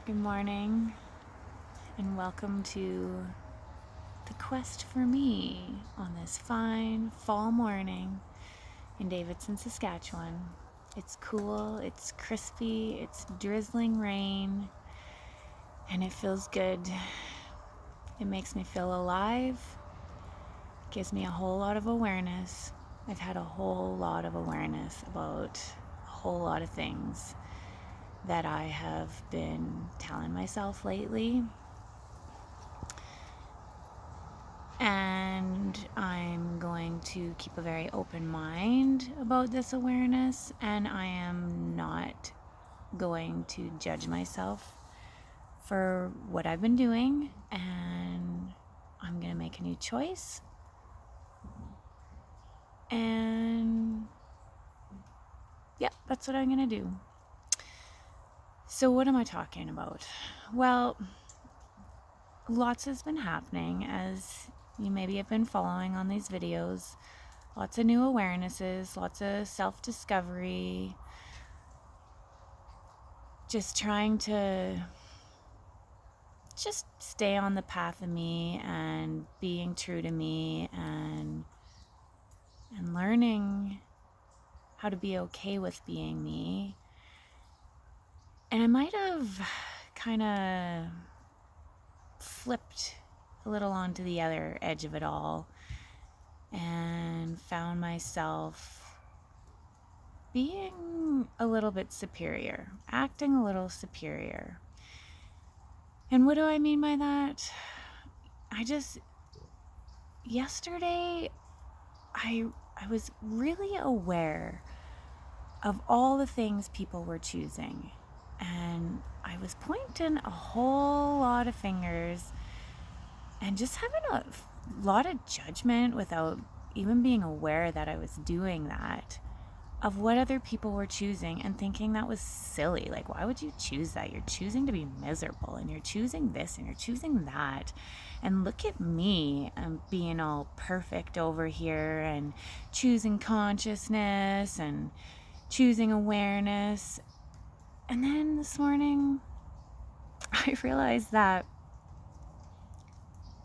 Good morning, and welcome to the quest for me on this fine fall morning in Davidson, Saskatchewan. It's cool, it's crispy, it's drizzling rain, and it feels good. It makes me feel alive, gives me a whole lot of awareness. I've had a whole lot of awareness about a whole lot of things that I have been telling myself lately. And I'm going to keep a very open mind about this awareness, and I am not going to judge myself for what I've been doing, and I'm going to make a new choice. And yeah, that's what I'm going to do. So what am I talking about? Well, lots has been happening, as you maybe have been following on these videos. Lots of new awarenesses, lots of self-discovery, just trying to just stay on the path of me and being true to me and learning how to be okay with being me. And I might have kind of flipped a little onto the other edge of it all and found myself being a little bit superior, acting a little superior. And what do I mean by that? Yesterday, I was really aware of all the things people were choosing. And I was pointing a whole lot of fingers and just having a lot of judgment without even being aware that I was doing that, of what other people were choosing, and thinking that was silly. Like, why would you choose that? You're choosing to be miserable, and you're choosing this, and you're choosing that. And look at me, I'm being all perfect over here and choosing consciousness and choosing awareness. And then this morning, I realized that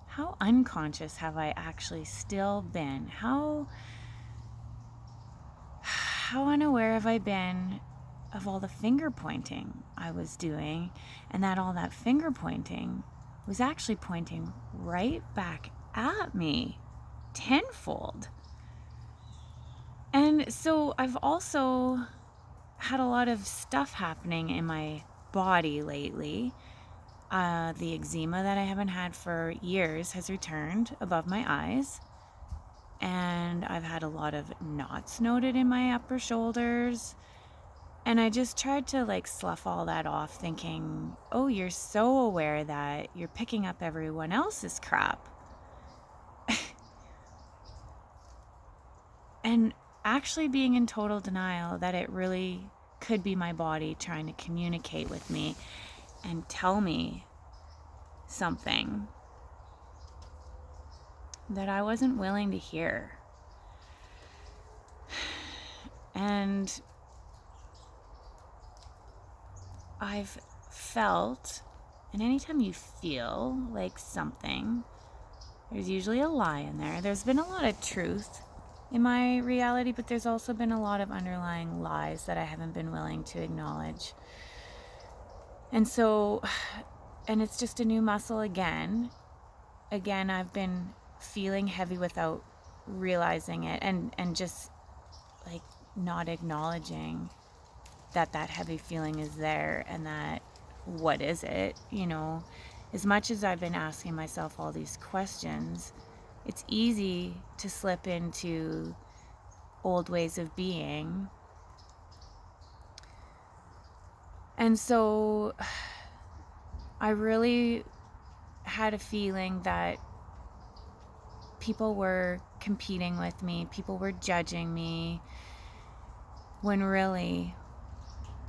how unconscious have I actually still been? How unaware have I been of all the finger pointing I was doing, and that all that finger pointing was actually pointing right back at me tenfold. And so I've also had a lot of stuff happening in my body lately. The eczema that I haven't had for years has returned above my eyes. And I've had a lot of knots noted in my upper shoulders. And I just tried to slough all that off, thinking, oh, you're so aware that you're picking up everyone else's crap. And actually being in total denial that it really could be my body trying to communicate with me and tell me something that I wasn't willing to hear. And I've felt, and anytime you feel like something, there's usually a lie in there. There's been a lot of truth in my reality, but there's also been a lot of underlying lies that I haven't been willing to acknowledge. And so, and it's just a new muscle again. Again, I've been feeling heavy without realizing it, and just not acknowledging that heavy feeling is there, and that what is it? As much as I've been asking myself all these questions, it's easy to slip into old ways of being. And so I really had a feeling that people were competing with me, people were judging me, when really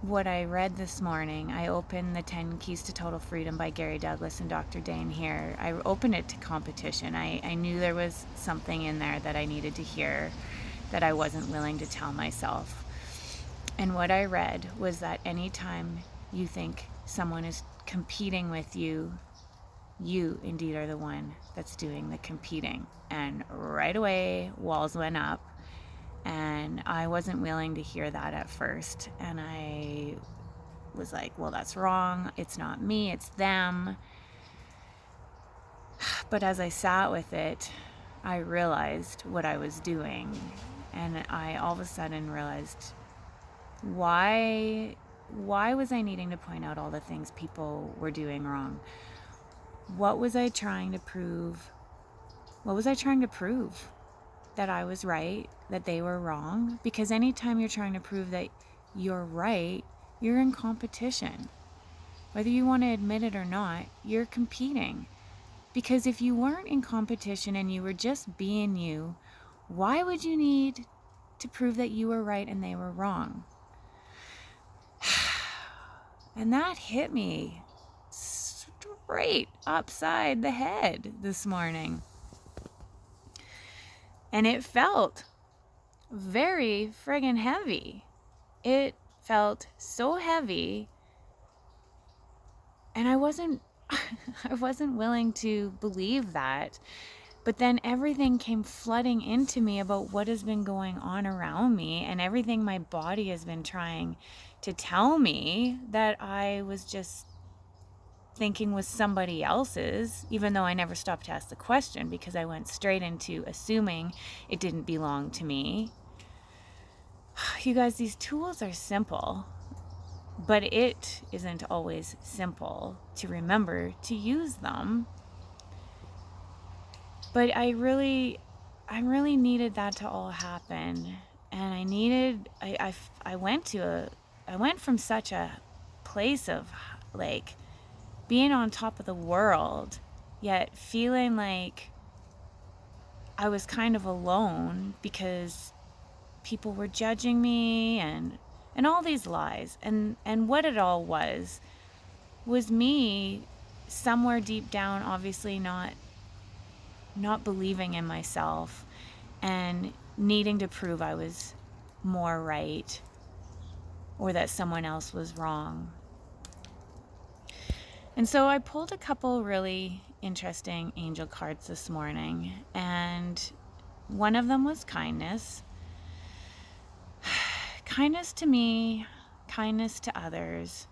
what I read this morning, I opened the 10 Keys to Total Freedom by Gary Douglas and Dr. Dane here. I opened it to competition. I knew there was something in there that I needed to hear that I wasn't willing to tell myself. And what I read was that anytime you think someone is competing with you, you indeed are the one that's doing the competing. And right away, walls went up. And I wasn't willing to hear that at first. And I was like, well, that's wrong. It's not me, it's them. But as I sat with it, I realized what I was doing. And I all of a sudden realized, why was I needing to point out all the things people were doing wrong? What was I trying to prove? What was I trying to prove? That I was right, that they were wrong? Because anytime you're trying to prove that you're right, you're in competition. Whether you want to admit it or not, you're competing. Because if you weren't in competition and you were just being you, why would you need to prove that you were right and they were wrong? And that hit me straight upside the head this morning. And it felt very friggin' heavy. It felt so heavy. And I wasn't willing to believe that. But then everything came flooding into me about what has been going on around me, and everything my body has been trying to tell me that I was just thinking was somebody else's, even though I never stopped to ask the question because I went straight into assuming it didn't belong to me. You guys, these tools are simple, but it isn't always simple to remember to use them. But I really needed that to all happen. And I went from such a place of like being on top of the world, yet feeling like I was kind of alone because people were judging me and all these lies. And what it all was me somewhere deep down, obviously not believing in myself and needing to prove I was more right or that someone else was wrong. And so I pulled a couple really interesting angel cards this morning, and one of them was kindness. Kindness to me, kindness to others,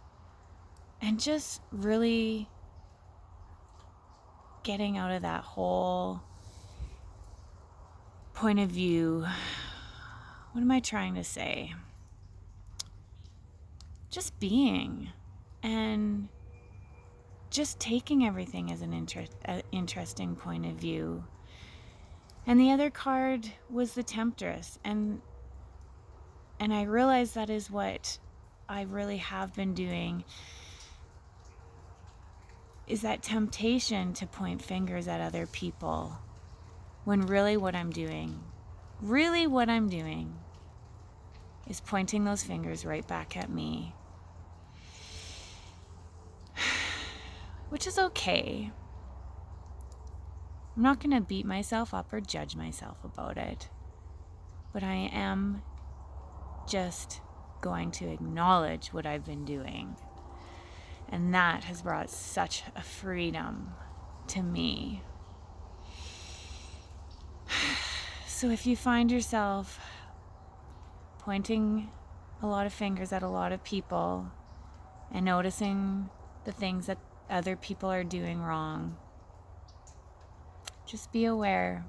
and just really getting out of that whole point of view. What am I trying to say? Just being and just taking everything as an interesting point of view. And the other card was the Temptress, and I realized that is what I really have been doing, is that temptation to point fingers at other people, when really what I'm doing is pointing those fingers right back at me. Which is okay. I'm not going to beat myself up or judge myself about it. But I am just going to acknowledge what I've been doing. And that has brought such a freedom to me. So if you find yourself pointing a lot of fingers at a lot of people and noticing the things that other people are doing wrong, just be aware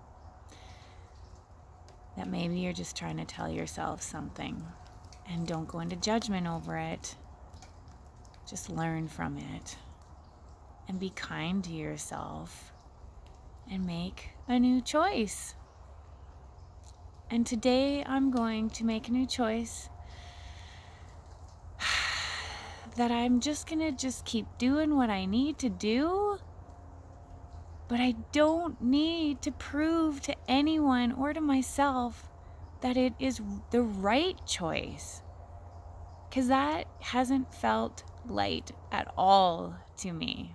that maybe you're just trying to tell yourself something, and don't go into judgment over it. Just learn from it and be kind to yourself and make a new choice. And today I'm going to make a new choice that I'm just gonna keep doing what I need to do, but I don't need to prove to anyone or to myself that it is the right choice, because that hasn't felt light at all to me.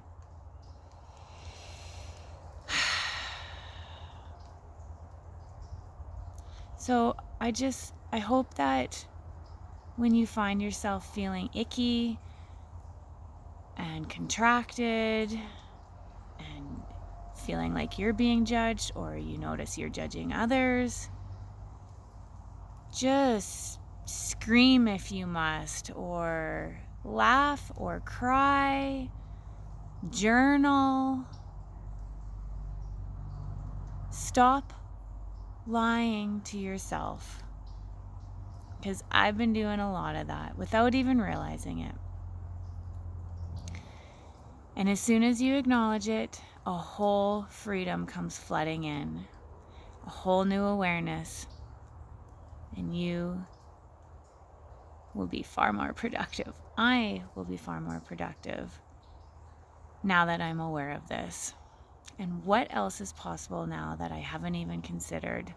So I hope that when you find yourself feeling icky and contracted and feeling like you're being judged, or you notice you're judging others, just scream if you must, or laugh or cry, journal. Stop lying to yourself, because I've been doing a lot of that without even realizing it. And as soon as you acknowledge it, a whole freedom comes flooding in, a whole new awareness, and you will be far more productive. I will be far more productive now that I'm aware of this. And what else is possible now that I haven't even considered?